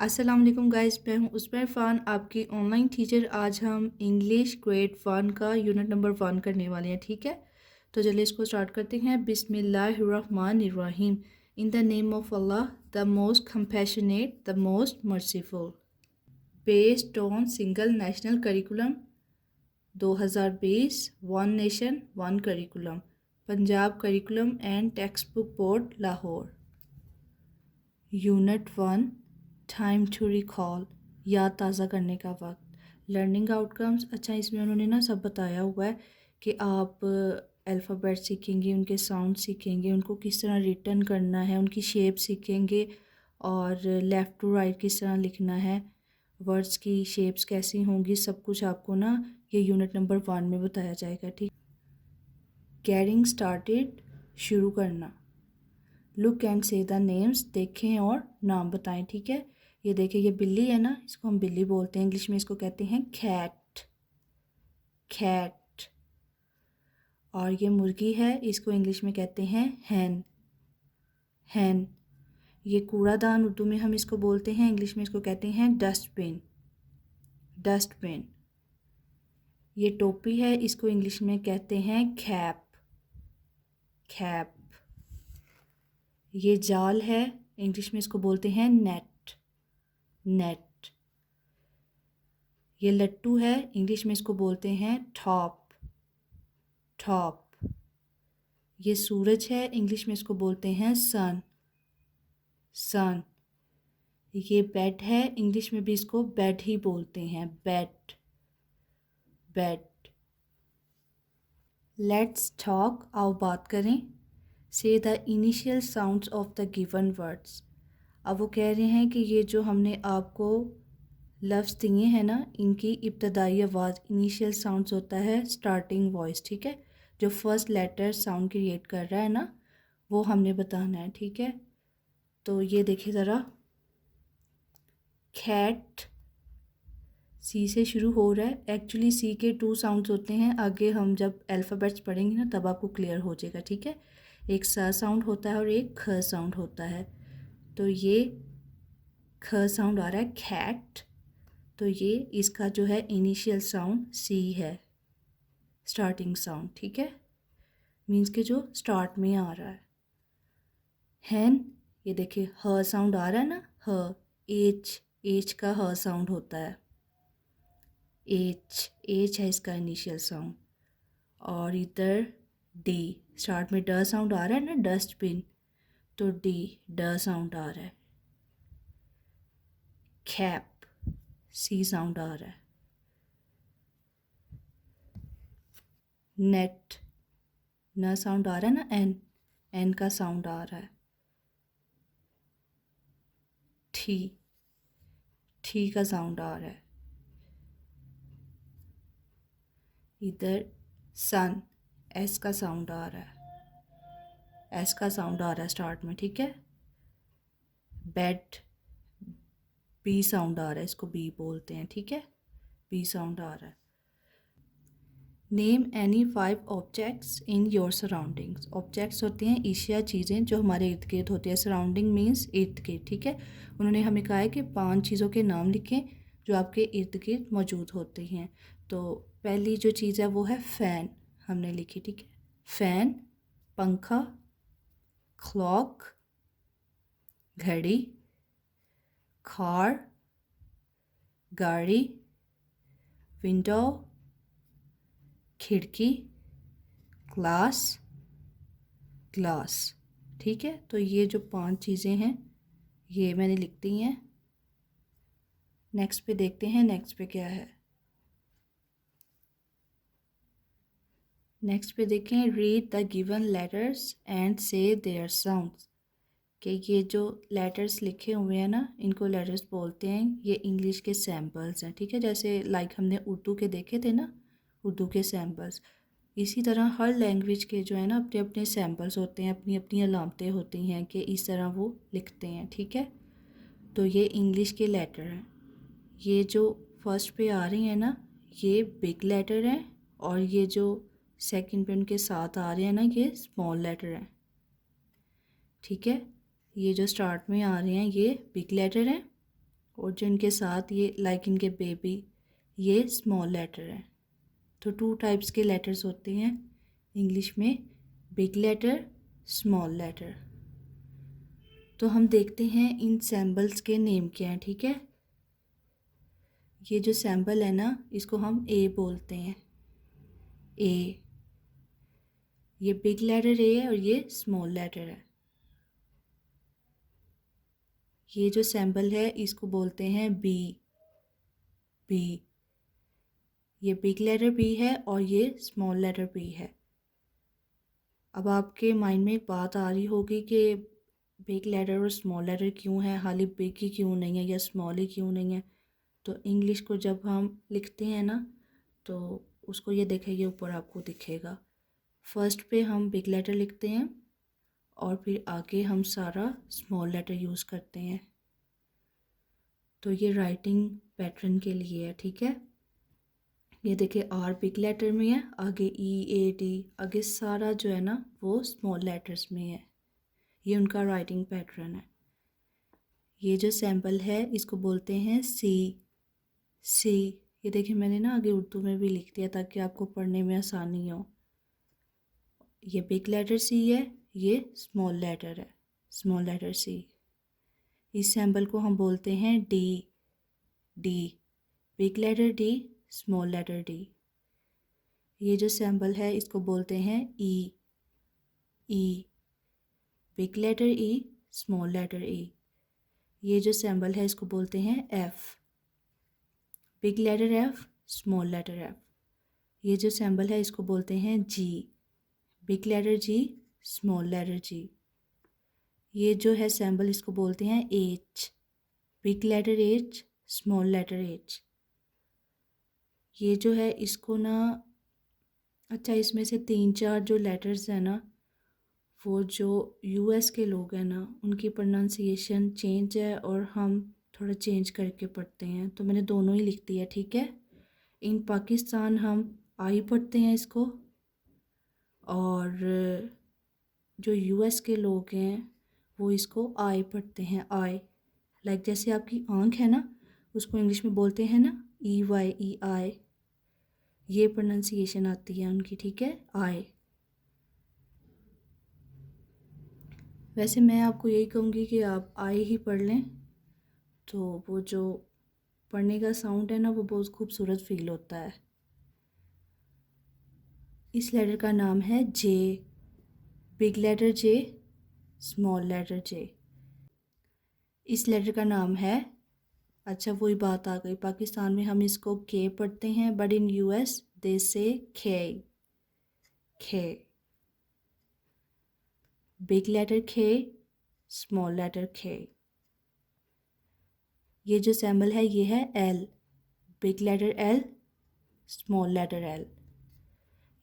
अस्सलाम वालेकुम गाइस, मैं हूँ उसमा इरफान, आपकी ऑनलाइन टीचर। आज हम इंग्लिश ग्रेड 1 का यूनिट नंबर 1 करने वाले हैं। ठीक है, तो चलिए इसको स्टार्ट करते हैं। बिस्मिल्लाहिर्रहमानिर्रहीम। In the name of Allah, the most compassionate, the most merciful. Based on single national curriculum 2020, one nation one curriculum, Punjab curriculum and textbook board Lahore. Unit 1, time to recall, याद ताज़ा करने का वक्त। लर्निंग आउटकम्स, अच्छा इसमें उन्होंने ना सब बताया हुआ है कि आप अल्फ़ाबेट सीखेंगे, उनके साउंड सीखेंगे, उनको किस तरह रिटन करना है, उनकी शेप सीखेंगे और लेफ़्ट टू राइट किस तरह लिखना है, वर्ड्स की शेप्स कैसी होंगी, सब कुछ आपको ना ये यूनिट नंबर 1 में बताया जाएगा। ठीक, गेटिंग स्टार्टेड, शुरू करना। लुक एंड से द नेम्स, देखें और नाम बताएं। ठीक है, ये देखें, ये बिल्ली है ना, इसको हम बिल्ली बोलते हैं, इंग्लिश में इसको कहते हैं कैट, कैट। और ये मुर्गी है, इसको इंग्लिश में कहते हैं हैन, हैन। ये कूड़ादान, उर्दू में हम इसको बोलते हैं, इंग्लिश में इसको कहते हैं डस्टबिन, डस्टबिन। ये टोपी है, इसको इंग्लिश में कहते हैं कैप, कैप। ये जाल है, इंग्लिश में इसको बोलते हैं नेट, नेट। ये लट्टू है, इंग्लिश में इसको बोलते हैं टॉप, टॉप। ये सूरज है, इंग्लिश में इसको बोलते हैं सन, सन। ये बेड है, इंग्लिश में भी इसको बेड ही बोलते हैं, बेड, बेड। लेट्स टॉक, आओ बात करें। से the initial sounds of the given words. अब वो कह रहे हैं कि ये जो हमने आपको लफ्ज़ दिए हैं ना, इनकी इब्तदाई आवाज़, इनिशियल साउंड्स होता है स्टार्टिंग वॉइस। ठीक है, जो फर्स्ट लेटर साउंड क्रिएट कर रहा है ना, वो हमने बताना है। ठीक है, तो ये देखिए ज़रा, कैट सी से शुरू हो रहा है। एक्चुअली सी के 2 साउंड्स होते हैं, आगे हम जब अल्फ़ाबेट्स पढ़ेंगे ना तब आपको क्लियर हो जाएगा। ठीक है, एक सा साउंड होता है और एक ख साउंड होता है। तो ये ख साउंड आ रहा है कैट, तो ये इसका जो है इनिशियल साउंड सी है, स्टार्टिंग साउंड। ठीक है, मीन्स के जो स्टार्ट में आ रहा है। हैन, ये देखिए ह साउंड आ रहा है ना, ह, एच, एच का ह साउंड होता है, एच, एच है इसका इनिशियल साउंड। और इधर डी, स्टार्ट में ड साउंड आ रहा है ना, डस्टबिन, तो डी, ड साउंड आ रहा है। कैप, सी साउंड आ रहा है। नेट, न साउंड आ रहा है ना, एन, एन का साउंड आ रहा है। ठी, ठी का साउंड आ रहा है। इधर सन, एस का साउंड आ रहा है, एस का साउंड आ रहा है स्टार्ट में। ठीक है, बेड, बी साउंड आ रहा है, इसको बी बोलते हैं। ठीक है, बी साउंड आ रहा है। Name any 5 objects in your surroundings. Objects होते हैं एशिया, चीज़ें जो हमारे इर्द गिर्द होती है। सराउंडिंग मीन्स इर्द गिर्द। ठीक है, उन्होंने हमें कहा है कि 5 चीज़ों के नाम लिखें जो आपके इर्द गिर्द मौजूद होती हैं। तो पहली जो चीज़ है वो है फ़ैन, हमने लिखी। ठीक है, फ़ैन, पंखा, क्लॉक, घड़ी, कार, गाड़ी, विंडो, खिड़की, ग्लास, ग्लास। ठीक है, तो ये जो 5 चीज़ें हैं ये मैंने लिख दी हैं। नेक्स्ट पे देखते हैं, नेक्स्ट पे क्या है। नेक्स्ट पे देखें, read the given letters and से देयर साउंड्स। कि ये जो लेटर्स लिखे हुए हैं ना, इनको लेटर्स बोलते हैं, ये इंग्लिश के सैम्पल्स हैं। ठीक है, जैसे लाइक हमने उर्दू के देखे थे ना, उर्दू के सैम्पल्स, इसी तरह हर लैंग्वेज के जो है ना अपने अपने सैम्पल्स होते हैं, अपनी अपनी अलामतें होती हैं कि इस तरह वो लिखते हैं। ठीक है, तो ये इंग्लिश के लेटर हैं। ये जो फर्स्ट पे आ रही हैं ना, ये बिग लेटर हैं, और ये जो सेकंड पे उनके साथ आ रहे हैं ना, ये स्मॉल लेटर हैं। ठीक है, ये जो स्टार्ट में आ रहे हैं ये बिग लेटर हैं, और जो इनके साथ ये लाइक इनके बेबी, ये स्मॉल लेटर है। तो 2 टाइप्स के लेटर्स होते हैं इंग्लिश में, बिग लेटर, स्मॉल लेटर। तो हम देखते हैं इन सैम्बल्स के नेम क्या हैं, ठीक है। ये जो सैम्बल है ना, इसको हम ए बोलते हैं, ए। ये बिग लेटर ए है और ये स्मॉल लेटर है। ये जो सैम्बल है इसको बोलते हैं बी, बी। ये बिग लेटर बी है और ये स्मॉल लेटर बी है। अब आपके माइंड में एक बात आ रही होगी कि बिग लेटर और स्मॉल लेटर क्यों है, खाली बिग ही क्यों नहीं है या स्मॉल ही क्यों नहीं है। तो इंग्लिश को जब हम लिखते हैं ना, तो उसको ये देखेंगे, ऊपर आपको दिखेगा। फर्स्ट पे हम बिग लेटर लिखते हैं और फिर आगे हम सारा स्मॉल लेटर यूज़ करते हैं। तो ये राइटिंग पैटर्न के लिए है, ठीक है। ये देखिए आर बिग लेटर में है, आगे ई ए डी, आगे सारा जो है ना वो स्मॉल लेटर्स में है। ये उनका राइटिंग पैटर्न है। ये जो सैम्पल है इसको बोलते हैं सी, सी। ये देखिए मैंने ना आगे उर्दू में भी लिख दिया ताकि आपको पढ़ने में आसानी हो। ये बिग लेटर सी है, ये स्मॉल लेटर है, स्मॉल लेटर सी। इस सैम्पल को हम बोलते हैं D, D. Big letter D, small letter D. ये जो सैम्पल है इसको बोलते हैं E, E. Big letter E, small letter E. ये जो सैम्पल है इसको बोलते हैं F, big letter F, small letter F. ये जो सैम्पल है इसको बोलते हैं G, big letter G, small letter G. ये जो है सैम्पल इसको बोलते हैं H, big letter H, small letter H. ये जो है इसको ना, अच्छा इसमें से 3-4 जो लेटर्स हैं ना, वो जो यूएस के लोग हैं ना उनकी प्रोनाउंसिएशन चेंज है और हम थोड़ा चेंज करके पढ़ते हैं, तो मैंने दोनों ही लिख दिया, ठीक है। इन पाकिस्तान हम आई पढ़ते हैं इसको, और जो यूएस के लोग हैं वो इसको आई पढ़ते हैं, आई। लाइक जैसे आपकी आँख है ना, उसको इंग्लिश में बोलते हैं ना ई वाई, ई आई। ये प्रोनाउंसिएशन आती है उनकी, ठीक है, आई। वैसे मैं आपको यही कहूँगी कि आप आई ही पढ़ लें, तो वो जो पढ़ने का साउंड है ना वो बहुत खूबसूरत फील होता है। इस लेटर का नाम है जे, बिग लेटर जे, स्मॉल लेटर जे। इस लेटर का नाम है, अच्छा वही बात आ गई, पाकिस्तान में हम इसको के पढ़ते हैं, बट इन यूएस दे से K, K. Big letter K, small letter K. ये जो सैम्बल है ये है L, big letter L, small letter L.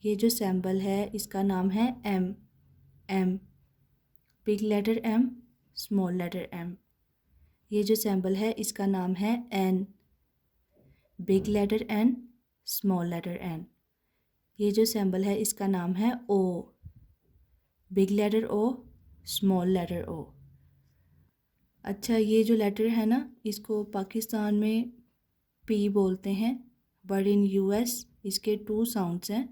ये जो सैम्बल है इसका नाम है M, M, big letter M, small letter M. ये जो सैम्बल है इसका नाम है N, big letter N, small letter N. ये जो सैम्बल है इसका नाम है O, big letter O, small letter O. अच्छा ये जो लेटर है ना इसको पाकिस्तान में पी बोलते हैं, बट इन यूएस इसके 2 साउंड्स हैं,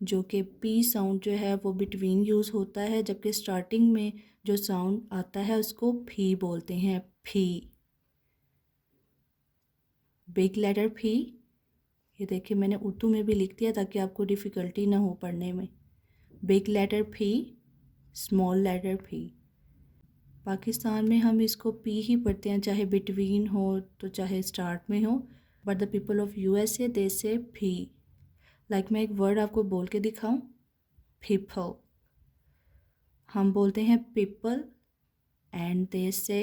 जो कि पी साउंड जो है वो बिटवीन यूज़ होता है, जबकि स्टार्टिंग में जो साउंड आता है उसको फी बोलते हैं, फी, बिग लेटर फी। ये देखिए मैंने उर्दू में भी लिख दिया ताकि आपको डिफ़िकल्टी ना हो पढ़ने में। बिग लेटर फी, स्मॉल लेटर फी। पाकिस्तान में हम इसको पी ही पढ़ते हैं, चाहे बिटवीन हो तो चाहे स्टार्ट में हो, but the people of USA they say fee. Like मैं एक वर्ड आपको बोल के दिखाऊं, पीपल। हम बोलते हैं पीपल एंड दे से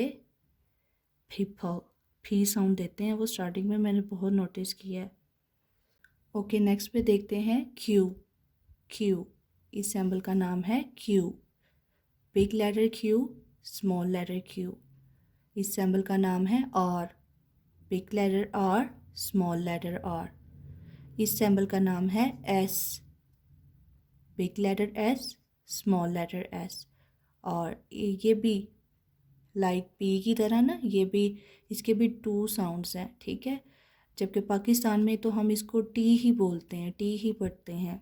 पीपल, फी साउंड देते हैं वो स्टार्टिंग में, मैंने बहुत नोटिस किया है। ओके नेक्स्ट पे देखते हैं क्यू, क्यू। इस सैम्बल का नाम है Q, big letter Q, small letter Q. इस सैम्बल का नाम है R, big letter R, small letter R. इस सैम्बल का नाम है S, big letter S, small letter S. और ये भी लाइक पी की तरह ना, ये भी, इसके भी 2 साउंड्स हैं, ठीक है। जबकि पाकिस्तान में तो हम इसको टी ही बोलते हैं, टी ही पढ़ते हैं।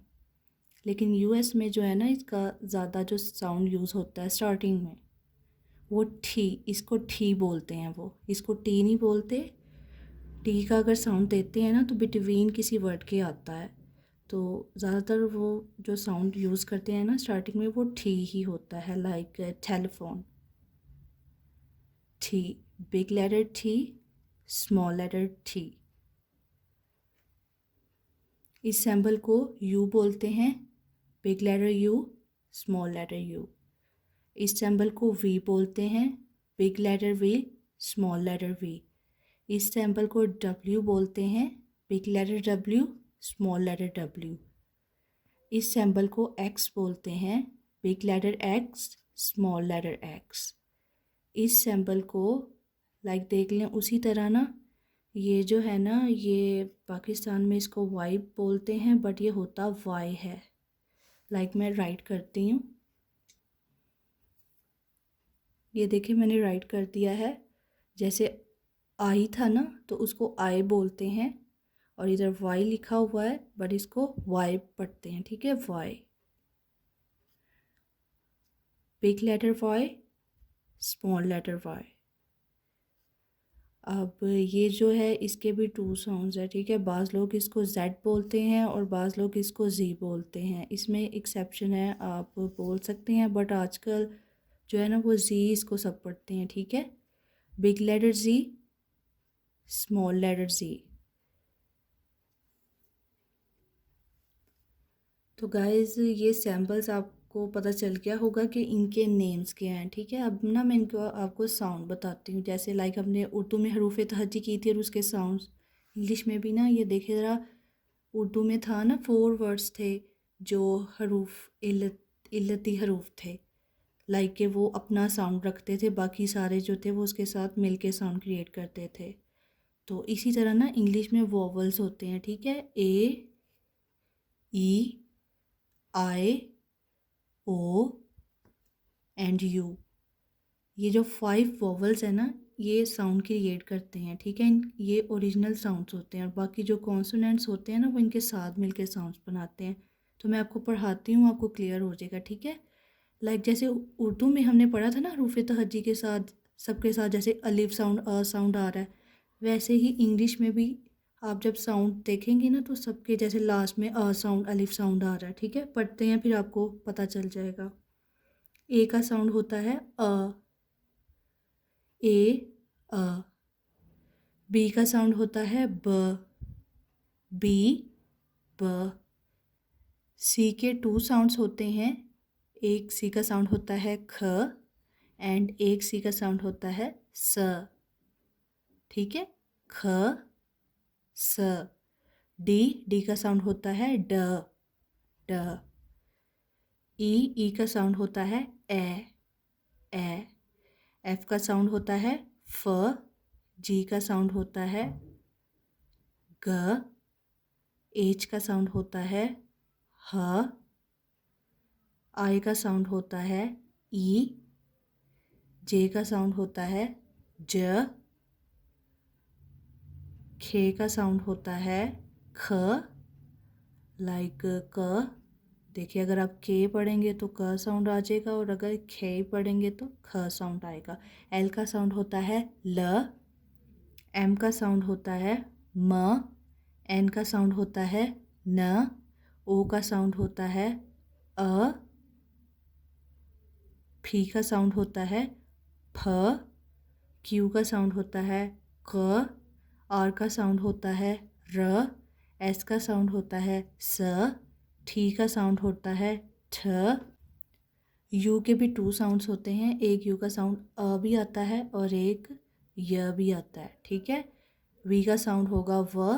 लेकिन यूएस में जो है ना, इसका ज़्यादा जो साउंड यूज़ होता है स्टार्टिंग में, वो ठी, इसको ठी बोलते हैं, वो इसको टी नहीं बोलते। टी का अगर साउंड देते हैं ना तो बिटवीन किसी वर्ड के आता है, तो ज़्यादातर वो जो साउंड यूज़ करते हैं ना स्टार्टिंग में, वो ठी ही होता है। Like telephone, T, big letter T, small letter T. इस सिंबल को यू बोलते हैं, big letter U, small letter U. इस सिंबल को वी बोलते हैं, big letter V, small letter V. इस सिंबल को डब्ल्यू बोलते हैं, big letter W, small letter W. इस सिंबल को एक्स बोलते हैं, big letter X, small letter X. इस सिंबल को लाइक देख लें उसी तरह ना, ये जो है ना, ये पाकिस्तान में इसको वाई बोलते हैं, बट ये होता वाई है। लाइक मैं राइट करती हूँ, ये देखिए मैंने राइट कर दिया है। जैसे आई था ना, तो उसको आई बोलते हैं, और इधर वाई लिखा हुआ है बट इसको वाई पढ़ते हैं, ठीक है, Y. Big letter Y, small letter Y. अब ये जो है इसके भी 2 साउंड्स है, ठीक है। बाज़ लोग इसको जेड बोलते हैं और बाज़ लोग इसको जी बोलते हैं। इसमें एक्सेप्शन है, आप बोल सकते हैं, बट आजकल जो है ना वो जी इसको सब पढ़ते हैं, ठीक है। Big letter G, small letter जी। तो गाइस ये सैम्पल्स आपको पता चल गया होगा कि इनके नेम्स क्या हैं, ठीक है। अब ना मैं इनको आपको साउंड बताती हूँ। जैसे लाइक हमने उर्दू में हरूफ तहज्जी की थी और उसके साउंड्स, इंग्लिश में भी ना ये देखिए ज़रा, उर्दू में था ना 4 वर्ड्स थे जो हरूफ इल्लती हरूफ थे, लाइक के वो अपना साउंड रखते थे, बाकी सारे जो थे वो उसके साथ मिल के साउंड क्रिएट करते थे। तो इसी तरह ना इंग्लिश में वोवल्स होते हैं, ठीक है। ए, ई, आई, ओ एंड यू। ये जो 5 वोवल्स है ना, ये साउंड क्रिएट करते हैं, ठीक है। ये ओरिजिनल साउंड्स होते हैं, और बाकी जो कॉन्सोनेंट्स होते हैं ना, वो इनके साथ मिलके साउंड्स बनाते हैं। तो मैं आपको पढ़ाती हूँ, आपको क्लियर हो जाएगा, ठीक है। लाइक जैसे उर्दू में हमने पढ़ा था ना हरूफ तहज्जी के साथ, सबके साथ जैसे अलिफ साउंड, अ साउंड आ रहा है, वैसे ही इंग्लिश में भी आप जब साउंड देखेंगे ना, तो सबके जैसे लास्ट में अ साउंड, अलिफ साउंड आ रहा है, ठीक है। पढ़ते हैं फिर आपको पता चल जाएगा। ए का साउंड होता है अ, ए, अ। बी का साउंड होता है ब, बी, ब। सी के 2 साउंड्स होते हैं, एक सी का साउंड होता है ख, एंड एक सी का साउंड होता है स, ठीक है, ख, स। डी, डी का साउंड होता है ड, ड। ई, ई का साउंड होता है ए, ए। एफ का साउंड होता है फ, जी का साउंड होता है ग, एच का साउंड होता है ह, आई का साउंड होता है ई, जे का साउंड होता है ज, खे का साउंड होता है ख, लाइक क। देखिए अगर आप के पढ़ेंगे तो क साउंड आ जाएगा, और अगर खे पढ़ेंगे तो ख साउंड आएगा। एल का साउंड होता है ल, एम का साउंड होता है म, एन का साउंड होता है न, ओ का साउंड होता है अ, फी का साउंड होता है फ, क्यू का साउंड होता है क, आर का साउंड होता है र, एस का साउंड होता है स, ठी का साउंड होता है ठ। यू के भी 2 साउंड्स होते हैं, एक यू का साउंड अ भी आता है और एक य भी आता है, ठीक है। वी का साउंड होगा व,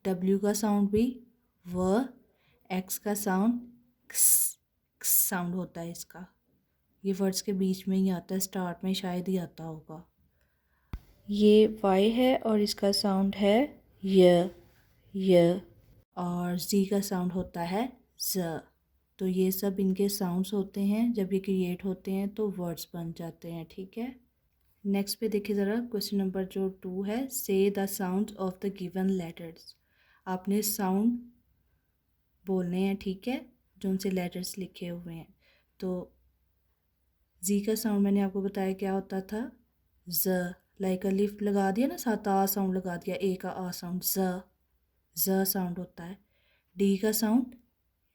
डब्ल्यू का साउंड भी व, एक्स का साउंड क्स, क्स साउंड होता है इसका। ये वर्ड्स के बीच में ही आता है, स्टार्ट में शायद ही आता होगा। ये वाई है और इसका साउंड है य, य। और जी का साउंड होता है ज। तो ये सब इनके साउंड्स होते हैं, जब ये क्रिएट होते हैं तो वर्ड्स बन जाते हैं, ठीक है। नेक्स्ट पे देखिए ज़रा, क्वेश्चन नंबर जो 2 है, से the sound of the given letters. आपने साउंड बोलने हैं, ठीक है, जो उनसे लेटर्स लिखे हुए हैं। तो जी का साउंड मैंने आपको बताया क्या होता था, ज, लाइक अ लिफ्ट लगा दिया ना, साथ आ साउंड लगा दिया, ए का आ साउंड, ज साउंड होता है। डी का साउंड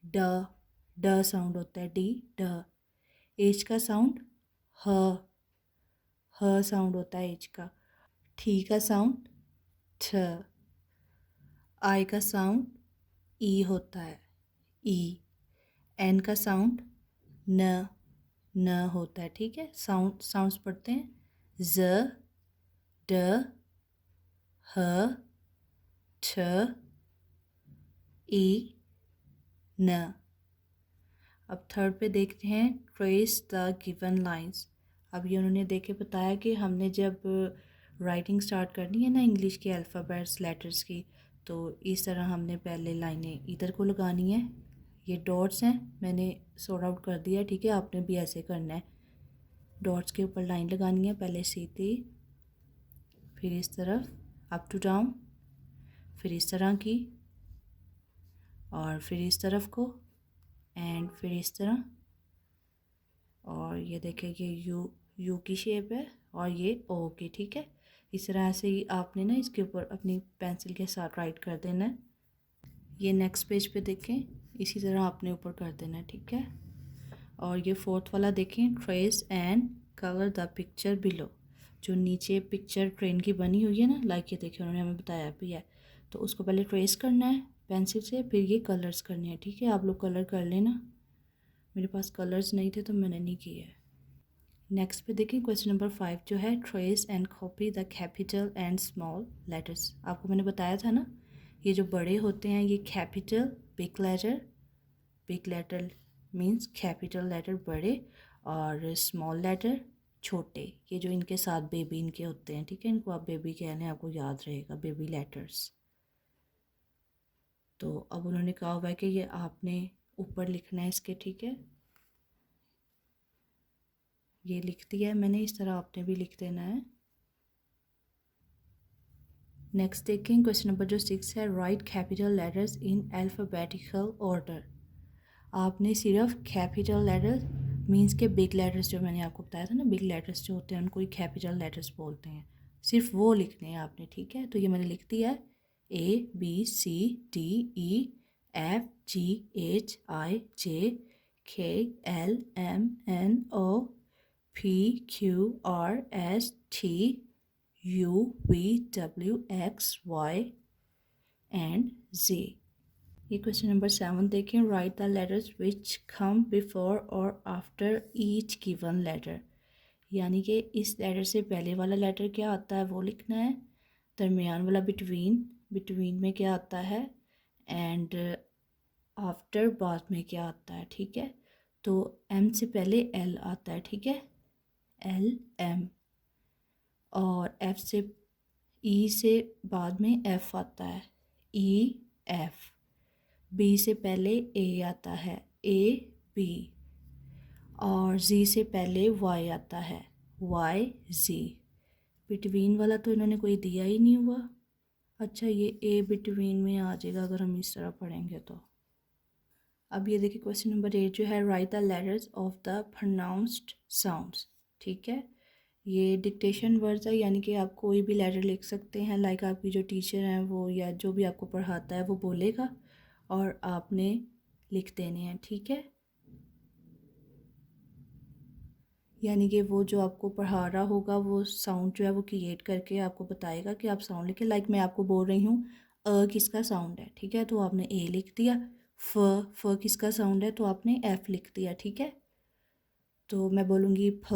ड, ड साउंड होता है, डी ड। एच का साउंड ह साउंड होता है एच का। ठी का साउंड ठ। आई का साउंड ई होता है, ई। एन का साउंड न, न होता है, ठीक है। साउंड्स पढ़ते हैं, ज, ड, ह, ठ, ई, न। अब थर्ड पे देखते हैं, ट्रेस द गिवन लाइंस। अब ये उन्होंने देखे बताया कि हमने जब राइटिंग स्टार्ट करनी है ना इंग्लिश के अल्फ़ाबेट्स लेटर्स की, तो इस तरह हमने पहले लाइनें इधर को लगानी है। ये डॉट्स हैं, मैंने सॉर्ट आउट कर दिया, ठीक है, आपने भी ऐसे करना है। डॉट्स के ऊपर लाइन लगानी है, पहले सीधी, फिर इस तरफ अप टू डाउन, फिर इस तरह की, और फिर इस तरफ को, एंड फिर इस तरह। और ये देखें, ये यू की शेप है और ये ओ की, ठीक है। इस तरह से ही आपने ना इसके ऊपर अपनी पेंसिल के साथ राइट कर देना है। ये नेक्स्ट पेज पे देखें, इसी तरह आपने ऊपर कर देना है, ठीक है। और ये फोर्थ वाला देखें, trace and colour the picture below. जो नीचे पिक्चर ट्रेन की बनी हुई है ना, लाइक ये देखिए उन्होंने हमें बताया भी है, तो उसको पहले ट्रेस करना है पेंसिल से, फिर ये कलर्स करने हैं, ठीक है। आप लोग कलर कर लेना, मेरे पास कलर्स नहीं थे तो मैंने नहीं किया है। नेक्स्ट पे देखिए, क्वेश्चन नंबर 5 जो है, trace and copy the capital and small letters. आपको मैंने बताया था ना, ये जो बड़े होते हैं ये capital big letter means capital letter बड़े, और स्मॉल लेटर छोटे, ये जो इनके साथ बेबी इनके होते हैं, ठीक है, इनको आप बेबी कहने, आपको याद रहेगा, बेबी लेटर्स। तो अब उन्होंने कहा हुआ है कि ये आपने ऊपर लिखना है इसके, ठीक है। ये लिख दिया है मैंने, इस तरह आपने भी लिख देना है। नेक्स्ट देखें, क्वेश्चन नंबर जो 6 है, right capital letters in alphabetical order. आपने सिर्फ कैपिटल लेटर्स मीन्स के बिग लेटर्स, जो मैंने आपको बताया था ना, बिग लेटर्स जो होते हैं उनको ही कैपिटल लेटर्स बोलते हैं, सिर्फ वो लिखने हैं आपने, ठीक है। तो ये मैंने लिख दिया है, ABCDEFGHIJKLMNOPQRSTUVWXY एंड Z। ये क्वेश्चन नंबर 7 देखें, right the letters which come before और आफ्टर ईच गिवन लेटर। यानी कि इस लेटर से पहले वाला लेटर क्या आता है वो लिखना है, दरमियान वाला बिटवीन में क्या आता है, एंड आफ्टर बाद में क्या आता है, ठीक है। तो एम से पहले एल आता है, ठीक है, एल एम। और एफ से ई से बाद में एफ आता है, ई एफ। बी से पहले ए आता है, ए बी। और जी से पहले वाई आता है, वाई जी। बिटवीन वाला तो इन्होंने कोई दिया ही नहीं हुआ। अच्छा, ये ए बिटवीन में आ जाएगा अगर हम इस तरह पढ़ेंगे तो। अब ये देखिए, क्वेश्चन नंबर 8 जो है, right the letters of the pronounced sounds, ठीक है। ये डिक्टेशन वर्ड्स है, यानी कि आप कोई भी लेटर लिख सकते हैं, लाइक आपकी जो टीचर हैं वो या जो भी आपको पढ़ाता है वो बोलेगा और आपने लिख देने हैं, ठीक है। यानी कि वो जो आपको पढ़ा रहा होगा वो साउंड जो है वो क्रिएट करके आपको बताएगा कि आप साउंड लिखें। लाइक मैं आपको बोल रही हूँ, किसका साउंड है, ठीक है, तो आपने ए लिख दिया। फ किसका साउंड है, तो आपने एफ लिख दिया, ठीक है। तो मैं बोलूँगी फ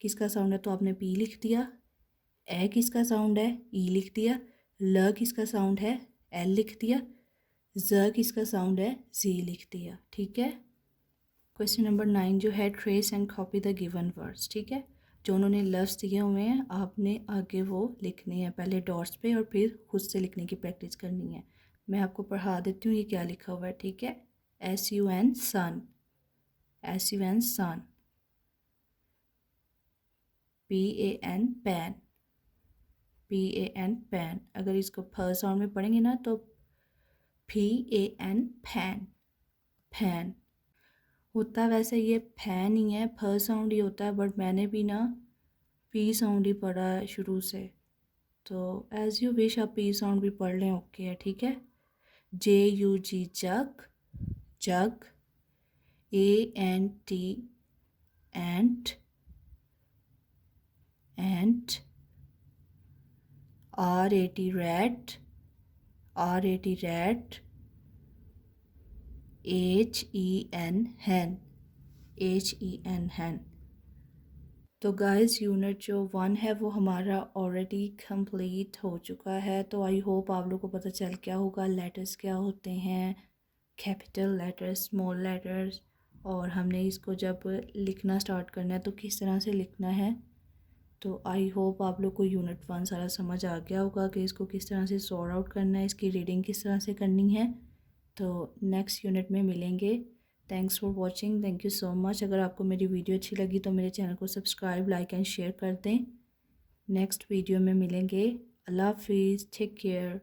किसका साउंड है, तो आपने पी लिख दिया। ए किसका साउंड है, ई लिख दिया। ल किसका साउंड है, एल लिख दिया। ज किसका साउंड है, जी लिख दिया, ठीक है। क्वेश्चन नंबर 9 जो है, trace and copy the given words, ठीक है। जो उन्होंने लफ्ज़ दिए हुए हैं आपने आगे वो लिखने हैं, पहले डॉट्स पे और फिर खुद से लिखने की प्रैक्टिस करनी है। मैं आपको पढ़ा देती हूँ ये क्या लिखा हुआ है, ठीक है। SUN सन, SUN सन। PAN pan, PAN pan. अगर इसको फ साउंड में पढ़ेंगे ना तो PAN फैन, फैन होता है। वैसे ये फैन ही है, फ साउंड ही होता है, बट मैंने भी ना पी साउंड ही पढ़ा है शुरू से। तो एज़ यू विश, आप पी साउंड भी पढ़ लें, ओके है, ठीक है। JUG जग, जग। ANT एंट, एंट। RAT rat, RAT rat। HEN hen, HEN hen। तो गाइस यूनिट जो 1 है वो हमारा ऑलरेडी कंप्लीट हो चुका है। तो आई होप आप लोगों को पता चल गया होगा लेटर्स क्या होते हैं, कैपिटल लेटर्स, स्मॉल लेटर्स, और हमने इसको जब लिखना स्टार्ट करना है तो किस तरह से लिखना है। तो आई होप आप लोग को यूनिट 1 सारा समझ आ गया होगा कि इसको किस तरह से सॉर्ट आउट करना है, इसकी रीडिंग किस तरह से करनी है। तो नेक्स्ट यूनिट में मिलेंगे। Thanks for watching, thank you so much. अगर आपको मेरी वीडियो अच्छी लगी तो मेरे चैनल को सब्सक्राइब, लाइक एंड शेयर कर दें। नेक्स्ट वीडियो में मिलेंगे। अल्लाह हाफिज़, टेक केयर।